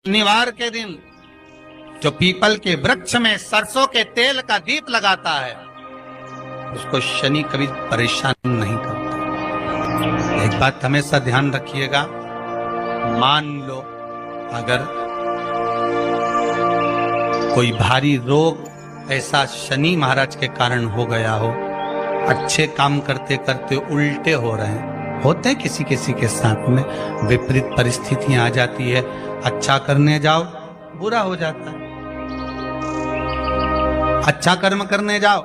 शनिवार के दिन जो पीपल के वृक्ष में सरसों के तेल का दीप लगाता है उसको शनि कभी परेशान नहीं करता। एक बात हमेशा ध्यान रखिएगा, मान लो अगर कोई भारी रोग ऐसा शनि महाराज के कारण हो गया हो, अच्छे काम करते करते उल्टे हो रहे हैं, होते हैं किसी किसी के साथ में, विपरीत परिस्थितियां आ जाती है, अच्छा करने जाओ बुरा हो जाता है, अच्छा कर्म करने जाओ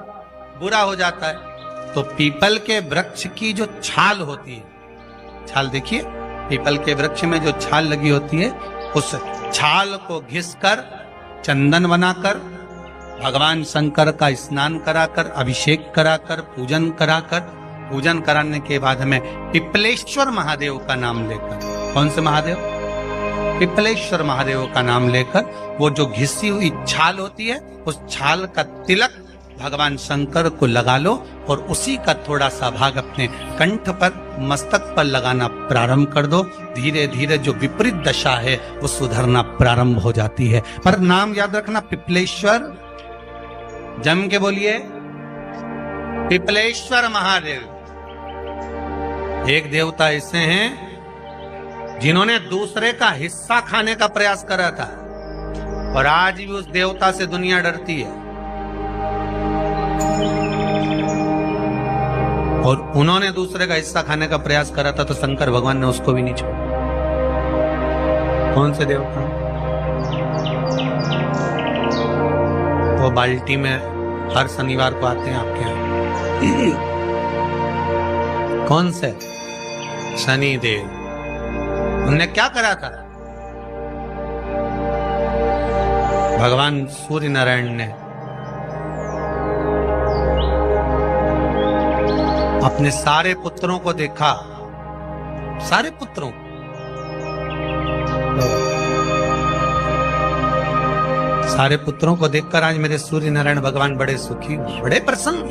बुरा हो जाता है। तो पीपल के वृक्ष की जो छाल होती है, छाल देखिए, पीपल के वृक्ष में जो छाल लगी होती है, उस छाल को घिसकर चंदन बनाकर भगवान शंकर का स्नान कराकर, अभिषेक कराकर, पूजन कराकर, पूजन कराने के बाद में पिपलेश्वर महादेव का नाम लेकर, कौन से महादेव? पिपलेश्वर महादेव का नाम लेकर वो जो घिसी हुई छाल होती है, उस छाल का तिलक भगवान शंकर को लगा लो और उसी का थोड़ा सा भाग अपने कंठ पर, मस्तक पर लगाना प्रारंभ कर दो। धीरे धीरे जो विपरीत दशा है वो सुधरना प्रारंभ हो जाती है। पर नाम याद रखना, पिपलेश्वर, जम के बोलिए, पिपलेश्वर महादेव। एक देवता ऐसे हैं जिन्होंने दूसरे का हिस्सा खाने का प्रयास करा था और आज भी उस देवता से दुनिया डरती है। और उन्होंने दूसरे का हिस्सा खाने का प्रयास करा था तो शंकर भगवान ने उसको भी नहीं छोड़ा। कौन से देवता? वो बाल्टी में हर शनिवार को आते हैं आपके यहाँ। कौन से? शनि देव। उनने क्या करा था? भगवान सूर्य नारायण ने अपने सारे पुत्रों को देखा, सारे पुत्रों, सारे पुत्रों को देखकर आज मेरे सूर्य नारायण भगवान बड़े सुखी, बड़े प्रसन्न।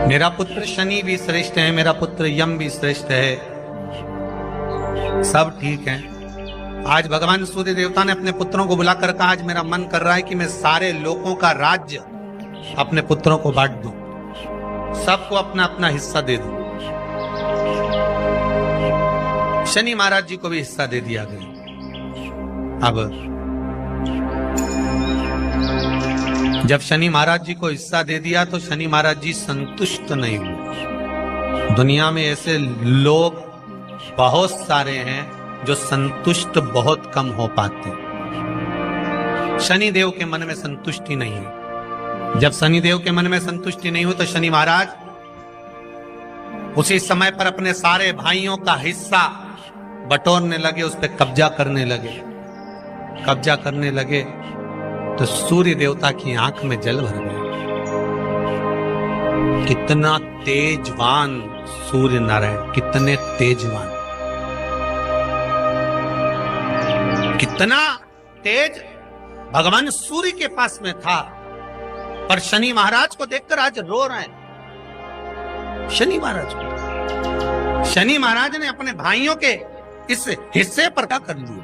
मेरा पुत्र शनि भी श्रेष्ठ है, मेरा पुत्र यम भी श्रेष्ठ है, सब ठीक है। आज भगवान सूर्य देवता ने अपने पुत्रों को बुलाकर कहा, आज मेरा मन कर रहा है कि मैं सारे लोगों का राज्य अपने पुत्रों को बांट दूं, सबको अपना अपना हिस्सा दे दूं। शनि महाराज जी को भी हिस्सा दे दिया गया। अब जब शनि महाराज जी को हिस्सा दे दिया तो शनि महाराज जी संतुष्ट नहीं हुए। दुनिया में ऐसे लोग बहुत सारे हैं जो संतुष्ट बहुत कम हो पाते हैं। शनि देव के मन में संतुष्टि नहीं है। जब शनि देव के मन में संतुष्टि नहीं हो तो शनि महाराज उसी समय पर अपने सारे भाइयों का हिस्सा बटोरने लगे, उस पर कब्जा करने लगे। कब्जा करने लगे तो सूर्य देवता की आंख में जल भर गया। कितना तेजवान सूर्य नारायण, कितने तेजवान, कितना तेज भगवान सूर्य के पास में था। पर शनि महाराज को देखकर आज रो रहे हैं। शनि महाराज को, शनि महाराज ने अपने भाइयों के इस हिस्से पर क्या कर लिया।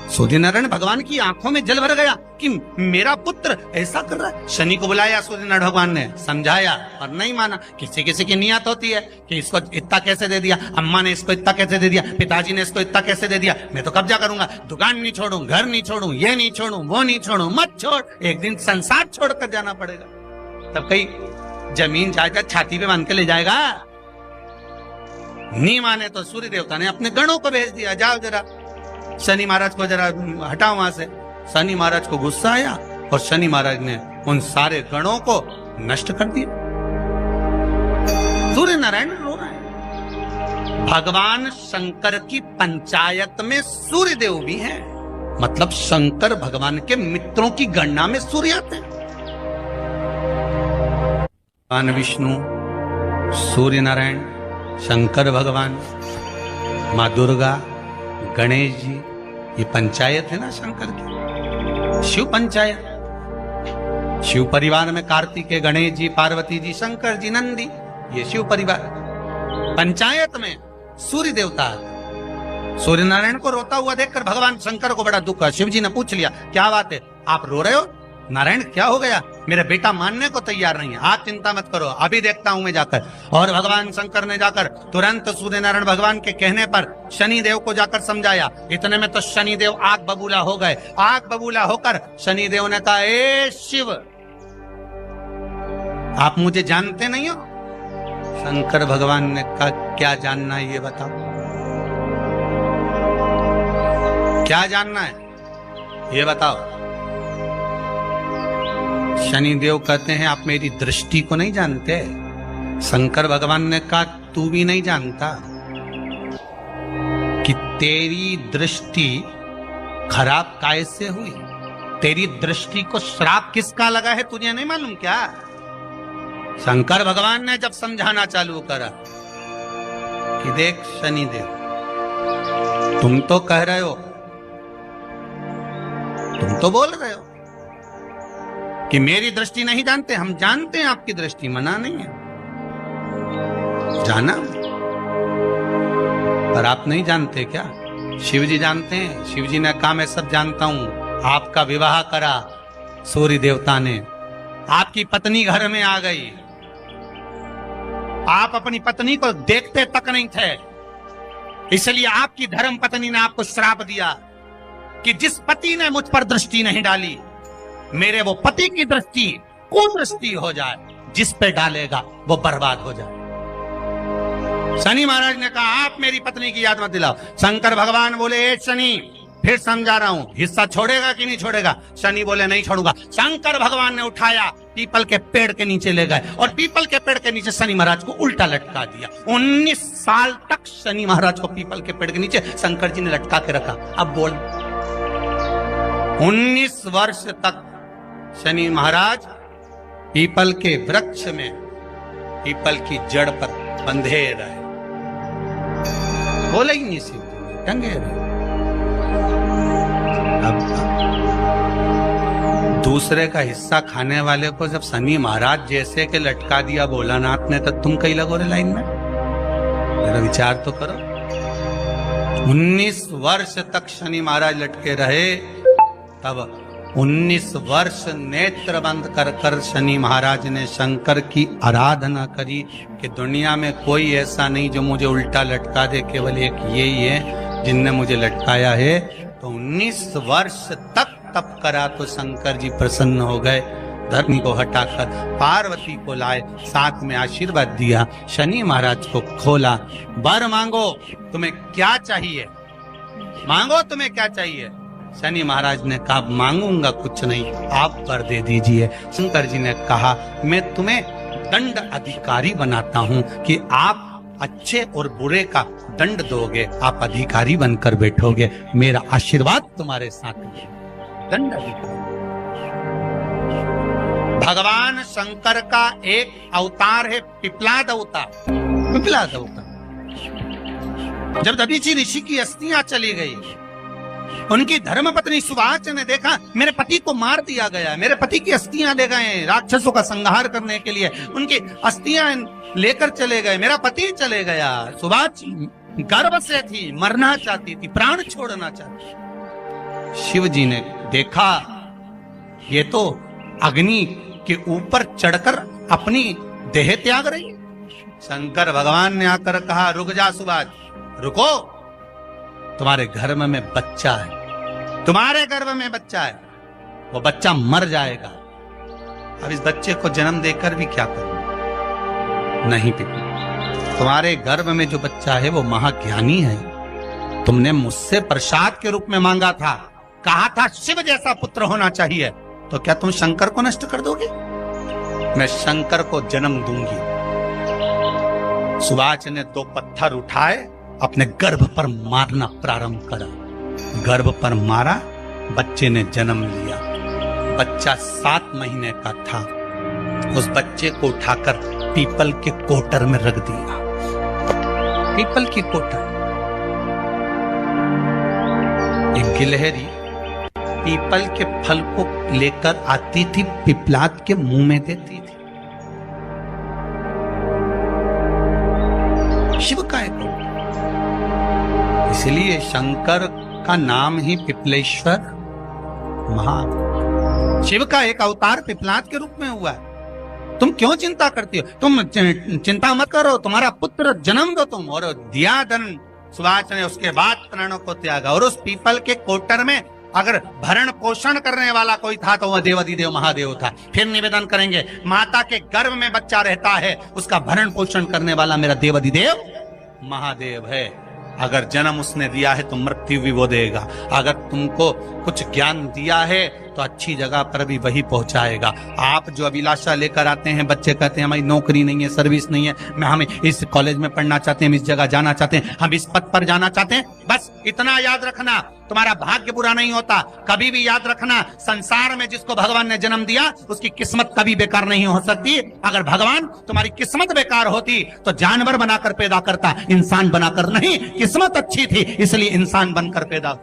सूर्य नारायण भगवान की आंखों में जल भर गया कि मेरा पुत्र ऐसा कर रहा है। शनि को बुलाया सूर्य नारायण भगवान ने, समझाया और नहीं माना। किसी किसी की नियत होती है कि इसको इतना कैसे दे दिया, अम्मा ने इसको इतना कैसे दे दिया, पिताजी ने इसको इतना कैसे दे दिया, मैं तो कब्जा करूंगा, दुकान नहीं छोड़ू, घर नहीं छोड़ू, ये नहीं छोड़ू, वो नहीं छोड़ू। मत छोड़, एक दिन संसार छोड़कर जाना पड़ेगा। तब कहीं जमीन जायदाद छाती पे बांध के ले जाएगा। नहीं माने तो सूर्य देवता ने अपने गणों को भेज दिया, जाओ जरा शनि महाराज को जरा हटाओ वहां से। शनि महाराज को गुस्सा आया और शनि महाराज ने उन सारे गणों को नष्ट कर दिया। सूर्य नारायण रो रहे हैं। भगवान शंकर की पंचायत में सूर्य देव भी हैं, मतलब शंकर भगवान के मित्रों की गणना में सूर्य आते हैं। भगवान विष्णु, सूर्य नारायण, शंकर भगवान, माँ दुर्गा, गणेश जी, ये पंचायत है ना शंकर की, शिव पंचायत। शिव परिवार में कार्तिकेय, गणेश जी, पार्वती जी, शंकर जी, नंदी, ये शिव परिवार। पंचायत में सूर्य देवता सूर्य नारायण को रोता हुआ देखकर भगवान शंकर को बड़ा दुख है। शिव जी ने पूछ लिया, क्या बात है, आप रो रहे हो? नारायण क्या हो गया? मेरा बेटा मानने को तैयार नहीं है। आप चिंता मत करो, अभी देखता हूं मैं जाकर। और भगवान शंकर ने जाकर तुरंत सूर्य नारायण भगवान के कहने पर शनि देव को जाकर समझाया। इतने में तो शनि देव आग बबूला हो गए। आग बबूला होकर शनि देव ने कहा, ए शिव, आप मुझे जानते नहीं हो? शंकर भगवान ने कहा, क्या जानना है ये बताओ, क्या जानना है ये बताओ। शनि देव कहते हैं, आप मेरी दृष्टि को नहीं जानते। शंकर भगवान ने कहा, तू भी नहीं जानता कि तेरी दृष्टि खराब कैसे हुई? तेरी दृष्टि को श्राप किसका लगा है, तुझे नहीं मालूम क्या? शंकर भगवान ने जब समझाना चालू करा कि देख शनि देव, तुम तो कह रहे हो, तुम तो बोल रहे हो कि मेरी दृष्टि नहीं जानते। हम जानते हैं आपकी दृष्टि, मना नहीं है, जाना, पर आप नहीं जानते क्या? शिव जी जानते हैं। शिव जी ने कहा, मैं सब जानता हूं। आपका विवाह करा सूर्य देवता ने, आपकी पत्नी घर में आ गई, आप अपनी पत्नी को देखते तक नहीं थे, इसलिए आपकी धर्म पत्नी ने आपको श्राप दिया कि जिस पति ने मुझ पर दृष्टि नहीं डाली, मेरे वो पति की दृष्टि कुदृष्टि हो जाए, जिस पे डालेगा वो बर्बाद हो जाए। शनि महाराज ने कहा, आप मेरी पत्नी की याद मत दिलाओ। शंकर भगवान बोले, ए शनि, फिर समझा रहा हूं, हिस्सा छोड़ेगा कि नहीं छोड़ेगा? शनि बोले, नहीं छोड़ूंगा। शंकर भगवान ने उठाया, पीपल के पेड़ के नीचे ले गए और पीपल के पेड़ के नीचे शनि महाराज को उल्टा लटका दिया। 19 साल तक शनि महाराज को पीपल के पेड़ के नीचे शंकर जी ने लटका के रखा। अब बोल, 19 वर्ष तक शनि महाराज पीपल के वृक्ष में, पीपल की जड़ पर बंधे रहे, बोले ही नहीं, सीधे टंगे रहे। अब दूसरे का हिस्सा खाने वाले को जब शनि महाराज जैसे के लटका दिया भोलानाथ ने, तो तुम कहीं लगो रे लाइन में? मेरा विचार तो करो। 19 वर्ष तक शनि महाराज लटके रहे, तब 19 वर्ष नेत्र बंद कर कर शनि महाराज ने शंकर की आराधना करी कि दुनिया में कोई ऐसा नहीं जो मुझे उल्टा लटका दे, केवल एक यही है जिनने मुझे लटकाया है। तो 19 वर्ष तक तप करा तो शंकर जी प्रसन्न हो गए। धरनी को हटाकर पार्वती को लाए, साथ में आशीर्वाद दिया, शनि महाराज को खोला। वर मांगो, तुम्हें क्या चाहिए, मांगो तुम्हें क्या चाहिए? शनि महाराज ने कहा, मांगूंगा कुछ नहीं, आप वर दे दीजिए। शंकर जी ने कहा, मैं तुम्हें दंड अधिकारी बनाता हूं कि आप अच्छे और बुरे का दंड दोगे, आप अधिकारी बनकर बैठोगे, मेरा आशीर्वाद तुम्हारे साथ है। दंड अधिकारी। भगवान शंकर का एक अवतार है पिपलाद अवतार। पिपलाद अवतार, जब दधीचि ऋषि की अस्थियां चली गई, उनकी धर्मपत्नी सुभाष ने देखा, मेरे पति को मार दिया गया, मेरे पति की अस्थियां ले गए राक्षसों का संहार करने के लिए, उनकी अस्थियां लेकर चले गए, मेरा पति चले गया। सुभाष गर्भ से थी, मरना चाहती थी, प्राण छोड़ना चाहती। शिव जी ने देखा, ये तो अग्नि के ऊपर चढ़कर अपनी देह त्याग रही है। शंकर भगवान ने आकर कहा, रुक जा सुभाष, रुको, तुम्हारे गर्भ में बच्चा है, तुम्हारे गर्भ में बच्चा है, वो बच्चा मर जाएगा। अब इस बच्चे को जन्म देकर भी क्या करूं? नहीं पिता, तुम्हारे गर्भ में जो बच्चा है वो महाज्ञानी है, तुमने मुझसे प्रसाद के रूप में मांगा था, कहा था शिव जैसा पुत्र होना चाहिए, तो क्या तुम शंकर को नष्ट कर दोगे? मैं शंकर को जन्म दूंगी। सुभाष ने 2 पत्थर उठाए, अपने गर्भ पर मारना प्रारंभ करा, गर्भ पर मारा, बच्चे ने जन्म लिया। बच्चा 7 महीने का था। उस बच्चे को उठाकर पीपल के कोटर में रख दिया। पीपल की कोटर। एक गिलहरी पीपल के फल को लेकर आती थी, पिपलाद के मुंह में देती थी। शिव का एक इसलिए शंकर का नाम ही पिपलेश्वर महादेव। शिव का एक अवतार पिपलाद के रूप में हुआ है। तुम क्यों चिंता करती हो? तुम चिंता मत करो, तुम्हारा पुत्र जन्म दो तुम, और दिया धन सुभाष ने, उसके बाद प्राणों को त्यागा। और उस पीपल के कोटर में अगर भरण पोषण करने वाला कोई था तो वह देवाधिदेव महादेव था। फिर निवेदन करेंगे, माता के गर्भ में बच्चा रहता है, उसका भरण पोषण करने वाला मेरा देवाधिदेव महादेव है। अगर जन्म उसने दिया है तो मृत्यु भी वो देगा। अगर तुमको कुछ ज्ञान दिया है तो अच्छी जगह पर भी वही पहुंचाएगा। आप जो अभिलाषा लेकर आते हैं, बच्चे कहते हैं हमारी नौकरी नहीं है, सर्विस नहीं है, हम इस कॉलेज में पढ़ना चाहते हैं, हम इस जगह जाना चाहते हैं, हम इस पद पर जाना चाहते हैं, बस इतना याद रखना, तुम्हारा भाग्य बुरा नहीं होता। कभी भी याद रखना, संसार में जिसको भगवान ने जन्म दिया उसकी किस्मत कभी बेकार नहीं हो सकती। अगर भगवान तुम्हारी किस्मत बेकार होती तो जानवर बनाकर पैदा करता, इंसान बनाकर नहीं। किस्मत अच्छी थी इसलिए इंसान बनकर पैदा,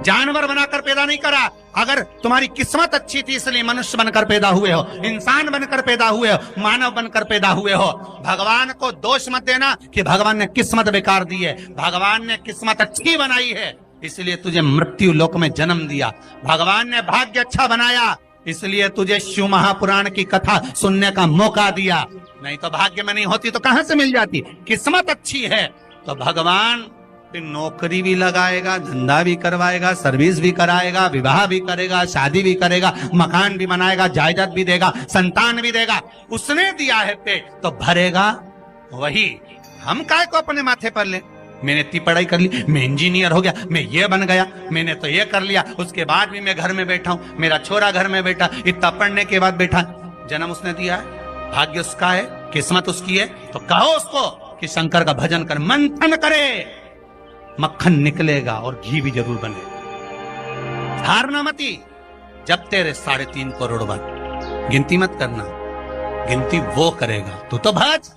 जानवर बनाकर पैदा नहीं करा। अगर तुम्हारी किस्मत अच्छी थी इसलिए मनुष्य बनकर पैदा हुए हो, इंसान बनकर पैदा हुए हो, मानव बनकर पैदा हुए हो। भगवान को दोष मत देना कि भगवान ने किस्मत बेकार दी है। भगवान ने किस्मत अच्छी बनाई है इसलिए तुझे मृत्यु लोक में जन्म दिया। भगवान ने भाग्य अच्छा बनाया इसलिए तुझे शिव महापुराण की कथा सुनने का मौका दिया। नहीं तो भाग्य में नहीं होती तो कहां से मिल जाती। किस्मत अच्छी है तो भगवान नौकरी भी लगाएगा, धंधा भी करवाएगा, सर्विस भी कराएगा, विवाह भी करेगा, शादी भी करेगा, मकान भी बनाएगा, जायदाद भी देगा, संतान भी देगा। उसने दिया है पेट तो भरेगा वही। हम काय को अपने माथे पर ले, मैंने इतनी पढ़ाई कर ली, मैं इंजीनियर हो गया, मैं ये बन गया, मैंने तो ये कर लिया, उसके बाद भी मैं घर में बैठा हूं, मेरा छोरा घर में बैठा, इतना पढ़ने के बाद बैठा। जन्म उसने दिया है, भाग्य उसका है, किस्मत उसकी है। तो कहो उसको कि शंकर का भजन कर, मंथन करे, मक्खन निकलेगा और घी भी जरूर बनेगा। हारना मती, जब तेरे 3.5 करोड़ बन, गिनती मत करना, गिनती वो करेगा। तू तो भज,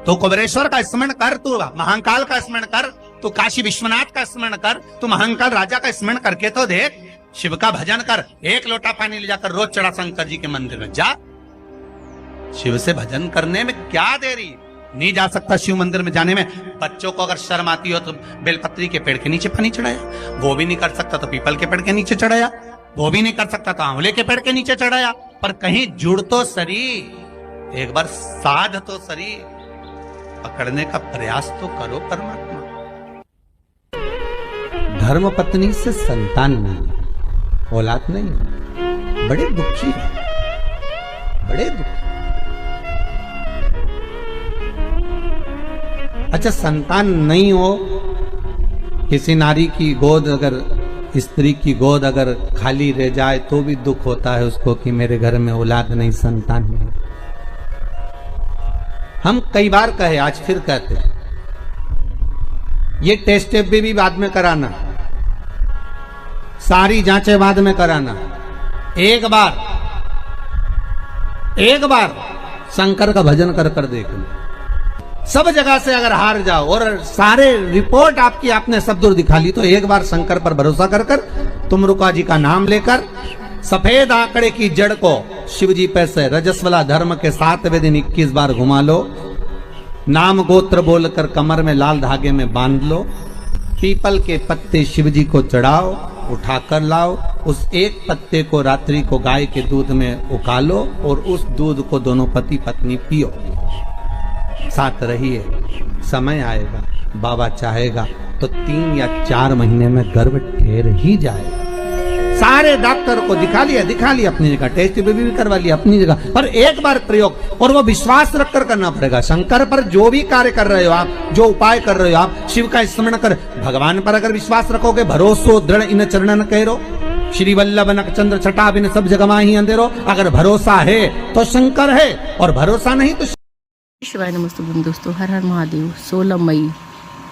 तू कुबेरेश्वर का स्मरण कर, तू महाकाल का स्मरण कर, तू काशी विश्वनाथ का स्मरण कर, तू महाकाल राजा का स्मरण करके तो देख। शिव का भजन कर, 1 लोटा पानी ले जाकर रोज चढ़ा शंकर जी के मंदिर में जा। शिव से भजन करने में क्या देरी। नहीं जा सकता शिव मंदिर में जाने में, बच्चों को अगर शर्म आती हो तो बेलपत्री के पेड़ के नीचे पानी चढ़ाया, वो भी नहीं कर सकता तो पीपल के पेड़ के नीचे चढ़ाया, वो भी नहीं कर सकता तो आंवले के पेड़ के नीचे चढ़ाया। पर कहीं जुड़ तो सरी, एक बार साध तो सरी, पकड़ने का प्रयास तो करो परमात्मा। धर्म पत्नी से संतान नहीं, औलाद नहीं, बड़े दुखी, बड़े दुखी। अच्छा, संतान नहीं हो, किसी नारी की गोद अगर, स्त्री की गोद अगर खाली रह जाए तो भी दुख होता है उसको कि मेरे घर में औलाद नहीं, संतान नहीं। हम कई बार कहे, आज फिर कहते, ये टेस्ट भी बाद में कराना, सारी जांचें बाद में कराना। एक बार शंकर का भजन कर कर देखना। सब जगह से अगर हार जाओ और सारे रिपोर्ट आपकी आपने सब दूर दिखा ली तो एक बार शंकर पर भरोसा कर कर तुमरुका जी का नाम लेकर सफेद आंकड़े की जड़ को शिव जी पे से रजस्वला धर्म के 7वें दिन 21 बार घुमा लो। नाम गोत्र बोलकर कमर में लाल धागे में बांध लो। पीपल के पत्ते शिव जी को चढ़ाओ, उठाकर लाओ। उस एक पत्ते को रात्रि को गाय के दूध में उकालो और उस दूध को दोनों पति पत्नी पियो। साथ रहिए, समय आएगा, बाबा चाहेगा तो 3 या 4 महीने में गर्भ ठहर ही जाएगा। सारे डॉक्टर को दिखा लिया अपनी जगह, टेस्ट भी करवा लिया अपनी जगह, पर एक बार प्रयोग, और वो विश्वास रखकर करना पड़ेगा। शंकर पर जो भी कार्य कर रहे हो आप, जो उपाय कर रहे हो आप, शिव का स्मरण कर, भगवान पर अगर विश्वास रखोगे, भरोसो दृढ़ इन चरणन करो, श्री वल्लभ नख चंद्र छटा बिन सब जगह ही अंधेरो। अगर भरोसा है तो शंकर है, और भरोसा नहीं तो शिवाय नमस्ते दोस्तों, हर हर महादेव। 16 मई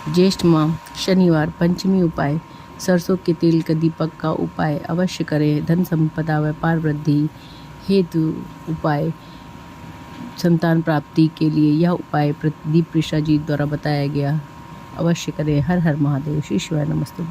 ज्येष्ठ माह शनिवार, पंचमी उपाय, सरसों के तेल का दीपक का उपाय अवश्य करें। धन संपदा व्यापार वृद्धि हेतु उपाय, संतान प्राप्ति के लिए यह उपाय प्रदीप ऋषा जी द्वारा बताया गया, अवश्य करें। हर हर महादेव। श्री शिवाय नमस्ते।